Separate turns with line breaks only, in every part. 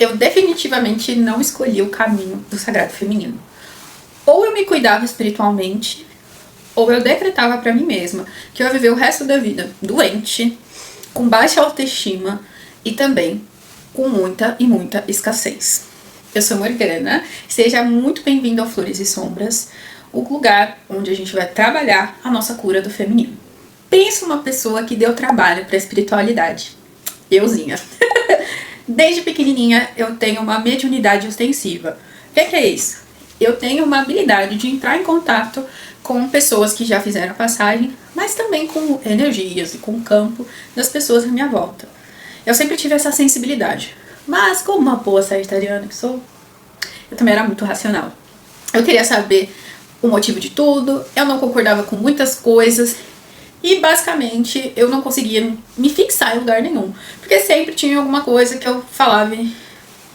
eu definitivamente não escolhi o caminho do sagrado feminino. Ou eu me cuidava espiritualmente, ou eu decretava pra mim mesma que eu ia viver o resto da vida doente, com baixa autoestima e também com muita e muita escassez. Eu sou Morgana, seja muito bem-vindo ao Flores e Sombras, o lugar onde a gente vai trabalhar a nossa cura do feminino. Pensa uma pessoa que deu trabalho pra espiritualidade. Euzinha. Desde pequenininha eu tenho uma mediunidade ostensiva. O que é isso? Eu tenho uma habilidade de entrar em contato com pessoas que já fizeram a passagem, mas também com energias e com o campo das pessoas à minha volta. Eu sempre tive essa sensibilidade, mas como uma boa sagitariana que sou, eu também era muito racional. Eu queria saber o motivo de tudo, eu não concordava com muitas coisas e basicamente eu não conseguia me fixar em lugar nenhum, porque sempre tinha alguma coisa que eu falava,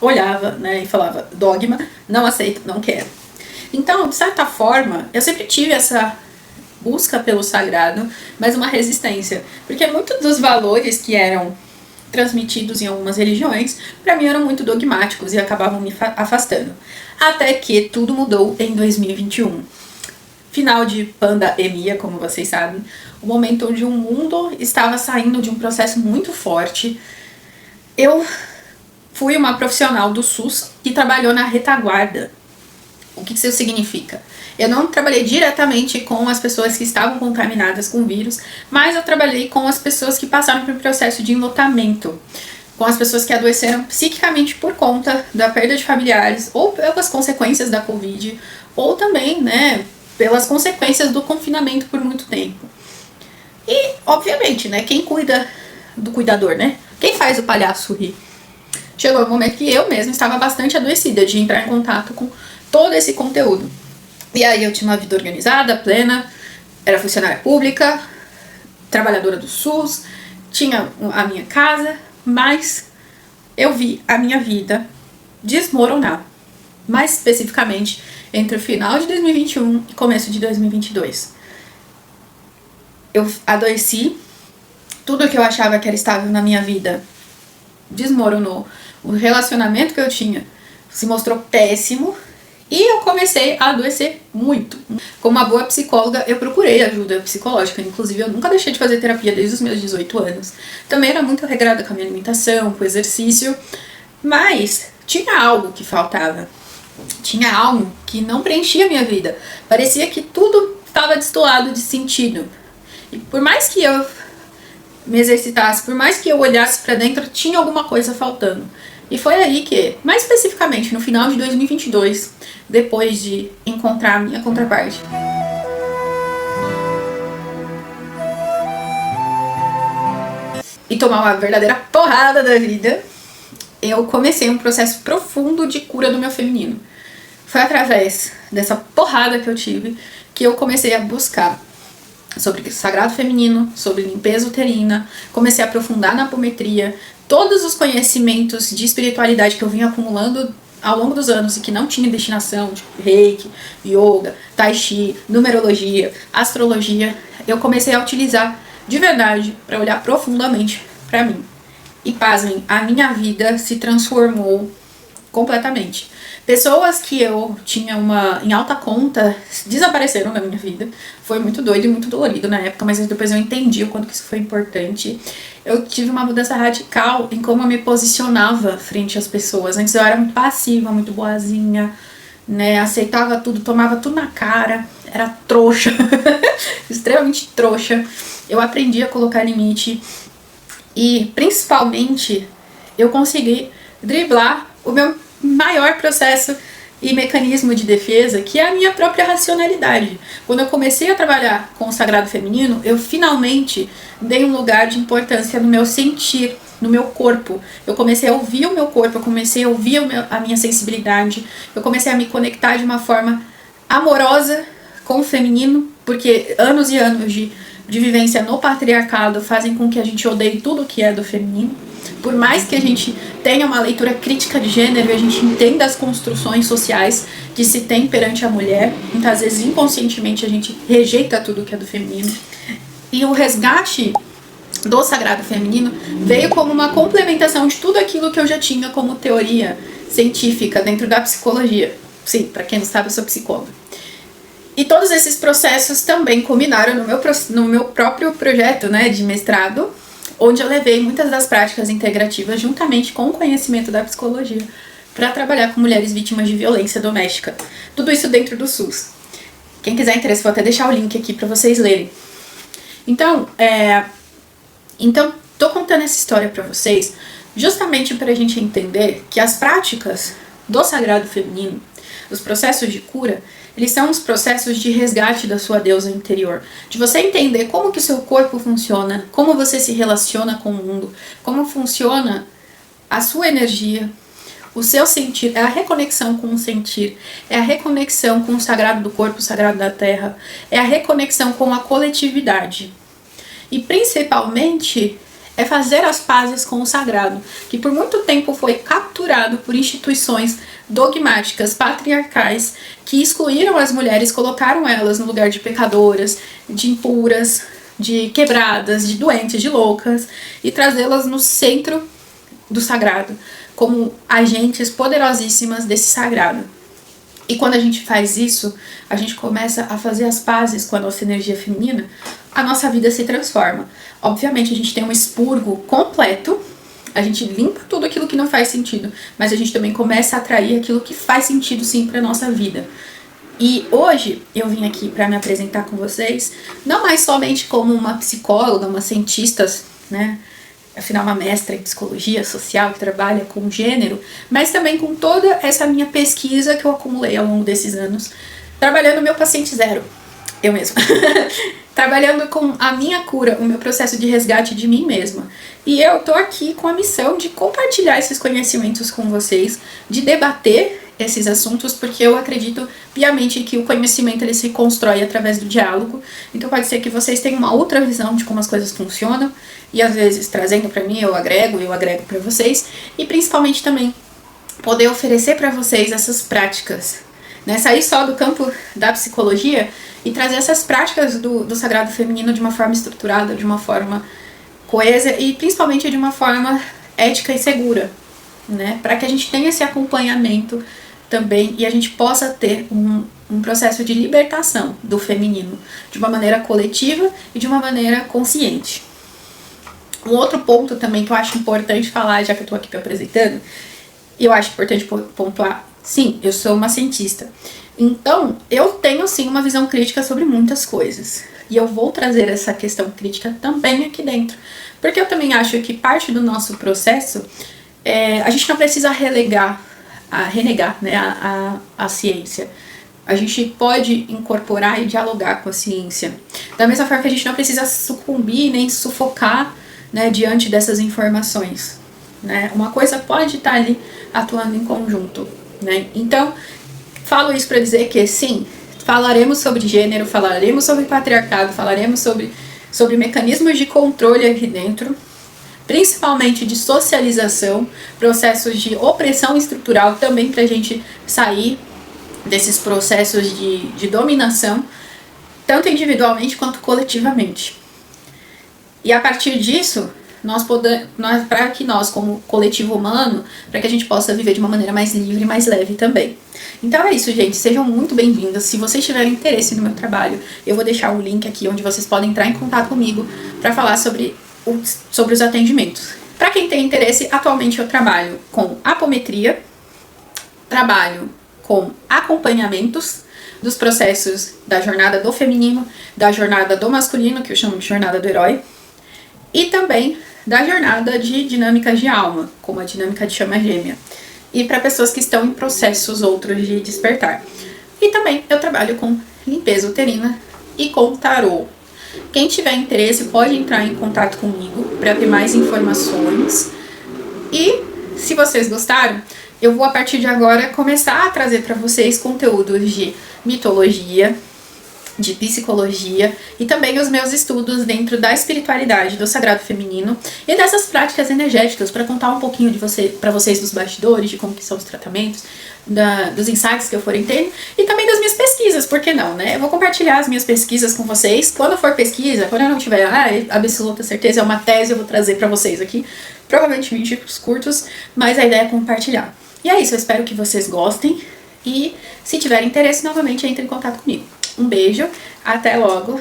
olhava, né, e falava dogma, não aceito, não quero. Então, de certa forma, eu sempre tive essa busca pelo sagrado, mas uma resistência, porque muitos dos valores que eram transmitidos em algumas religiões, para mim eram muito dogmáticos e acabavam me afastando. Até que tudo mudou em 2021. Final de pandemia, como vocês sabem, o momento onde o mundo estava saindo de um processo muito forte. Eu fui uma profissional do SUS que trabalhou na retaguarda. O que isso significa? Eu não trabalhei diretamente com as pessoas que estavam contaminadas com o vírus, mas eu trabalhei com as pessoas que passaram por um processo de enlutamento, com as pessoas que adoeceram psiquicamente por conta da perda de familiares, ou pelas consequências da Covid, ou também, né, pelas consequências do confinamento por muito tempo. E, obviamente, né, quem cuida do cuidador, né? Quem faz o palhaço rir? Chegou um momento que eu mesma estava bastante adoecida de entrar em contato com todo esse conteúdo. E aí eu tinha uma vida organizada, plena, era funcionária pública, trabalhadora do SUS, tinha a minha casa, mas eu vi a minha vida desmoronar. Mais especificamente, entre o final de 2021 e começo de 2022. Eu adoeci, tudo que eu achava que era estável na minha vida desmoronou. O relacionamento que eu tinha se mostrou péssimo e eu comecei a adoecer muito. Como uma boa psicóloga, eu procurei ajuda psicológica. Inclusive, eu nunca deixei de fazer terapia desde os meus 18 anos. Também era muito regrada com a minha alimentação, com o exercício, mas tinha algo que faltava. Tinha algo que não preenchia a minha vida. Parecia que tudo estava destoado de sentido. E por mais que eu me exercitasse, por mais que eu olhasse para dentro, tinha alguma coisa faltando. E foi aí que, mais especificamente no final de 2022, depois de encontrar a minha contraparte, e tomar uma verdadeira porrada da vida, eu comecei um processo profundo de cura do meu feminino. Foi através dessa porrada que eu tive que eu comecei a buscar sobre sagrado feminino, sobre limpeza uterina, comecei a aprofundar na apometria, todos os conhecimentos de espiritualidade que eu vinha acumulando ao longo dos anos e que não tinha destinação, tipo reiki, yoga, tai chi, numerologia, astrologia, eu comecei a utilizar de verdade para olhar profundamente para mim. E pasmem, a minha vida se transformou completamente. Pessoas que eu tinha em alta conta desapareceram da minha vida. Foi muito doido e muito dolorido na época, mas depois eu entendi o quanto que isso foi importante. Eu tive uma mudança radical em como eu me posicionava frente às pessoas. Antes eu era muito passiva, muito boazinha, né? Aceitava tudo, tomava tudo na cara, era trouxa, extremamente trouxa. Eu aprendi a colocar limite e, principalmente, eu consegui driblar o meu maior processo e mecanismo de defesa, que é a minha própria racionalidade. Quando eu comecei a trabalhar com o sagrado feminino, eu finalmente dei um lugar de importância no meu sentir, no meu corpo. Eu comecei a ouvir o meu corpo, eu comecei a ouvir a minha sensibilidade, eu comecei a me conectar de uma forma amorosa com o feminino, porque anos e anos de vivência no patriarcado fazem com que a gente odeie tudo que é do feminino. Por mais que a gente tenha uma leitura crítica de gênero e a gente entenda as construções sociais que se tem perante a mulher, muitas vezes inconscientemente a gente rejeita tudo que é do feminino. E o resgate do sagrado feminino veio como uma complementação de tudo aquilo que eu já tinha como teoria científica dentro da psicologia. Sim, para quem não sabe, eu sou psicóloga. E todos esses processos também culminaram no meu próprio projeto, né, de mestrado, onde eu levei muitas das práticas integrativas juntamente com o conhecimento da psicologia para trabalhar com mulheres vítimas de violência doméstica. Tudo isso dentro do SUS. Quem quiser interesse, vou até deixar o link aqui para vocês lerem. Então, tô contando essa história para vocês justamente para a gente entender que as práticas do sagrado feminino, os processos de cura, eles são os processos de resgate da sua deusa interior. De você entender como que o seu corpo funciona, como você se relaciona com o mundo, como funciona a sua energia, o seu sentir, é a reconexão com o sentir, é a reconexão com o sagrado do corpo, o sagrado da terra, é a reconexão com a coletividade. E principalmente é fazer as pazes com o sagrado, que por muito tempo foi capturado por instituições dogmáticas, patriarcais, que excluíram as mulheres, colocaram elas no lugar de pecadoras, de impuras, de quebradas, de doentes, de loucas, e trazê-las no centro do sagrado, como agentes poderosíssimas desse sagrado. E quando a gente faz isso, a gente começa a fazer as pazes com a nossa energia feminina, a nossa vida se transforma. Obviamente a gente tem um expurgo completo, a gente limpa tudo aquilo que não faz sentido, mas a gente também começa a atrair aquilo que faz sentido sim para nossa vida. E hoje eu vim aqui para me apresentar com vocês, não mais somente como uma psicóloga, uma cientista, né? Afinal, uma mestra em psicologia social que trabalha com gênero, mas também com toda essa minha pesquisa que eu acumulei ao longo desses anos, trabalhando meu paciente zero, eu mesma, trabalhando com a minha cura, o meu processo de resgate de mim mesma. E eu tô aqui com a missão de compartilhar esses conhecimentos com vocês, de debater esses assuntos, porque eu acredito piamente que o conhecimento ele se constrói através do diálogo. Então pode ser que vocês tenham uma outra visão de como as coisas funcionam, e às vezes trazendo para mim eu agrego para vocês, e principalmente também poder oferecer para vocês essas práticas, né? Sair só do campo da psicologia e trazer essas práticas do sagrado feminino de uma forma estruturada, de uma forma coesa e principalmente de uma forma ética e segura, né? Para que a gente tenha esse acompanhamento também e a gente possa ter um processo de libertação do feminino de uma maneira coletiva e de uma maneira consciente. Um outro ponto também que eu acho importante falar, já que eu tô aqui me apresentando, e eu acho importante pontuar, sim, eu sou uma cientista. Então, eu tenho sim uma visão crítica sobre muitas coisas. E eu vou trazer essa questão crítica também aqui dentro. Porque eu também acho que parte do nosso processo, a gente não precisa renegar, né, a ciência. A gente pode incorporar e dialogar com a ciência. Da mesma forma que a gente não precisa sucumbir nem sufocar, né, diante dessas informações, né? Uma coisa pode estar ali atuando em conjunto, né? Então, falo isso para dizer que sim, falaremos sobre gênero, falaremos sobre patriarcado, falaremos sobre mecanismos de controle aqui dentro, principalmente de socialização, processos de opressão estrutural também para a gente sair desses processos de dominação, tanto individualmente quanto coletivamente. E a partir disso, para que nós, como coletivo humano, para que a gente possa viver de uma maneira mais livre e mais leve também. Então é isso, gente. Sejam muito bem-vindas. Se vocês tiverem interesse no meu trabalho, eu vou deixar o link aqui onde vocês podem entrar em contato comigo para falar sobre os atendimentos. Para quem tem interesse, atualmente eu trabalho com apometria, trabalho com acompanhamentos dos processos da jornada do feminino, da jornada do masculino, que eu chamo de jornada do herói, e também da jornada de dinâmicas de alma, como a dinâmica de chama gêmea, e para pessoas que estão em processos outros de despertar. E também eu trabalho com limpeza uterina e com tarô. Quem tiver interesse pode entrar em contato comigo para ter mais informações. E se vocês gostaram, eu vou a partir de agora começar a trazer para vocês conteúdos de mitologia, de psicologia e também os meus estudos dentro da espiritualidade, do sagrado feminino e dessas práticas energéticas para contar um pouquinho de para vocês dos bastidores, de como que são os tratamentos, dos insights que eu forem tendo e também das minhas pesquisas, por que não, né? Eu vou compartilhar as minhas pesquisas com vocês. Quando for pesquisa, quando eu não tiver absoluta certeza, é uma tese, eu vou trazer para vocês aqui, provavelmente vídeos curtos, mas a ideia é compartilhar. E é isso, eu espero que vocês gostem e se tiverem interesse, novamente entre em contato comigo. Um beijo, até logo!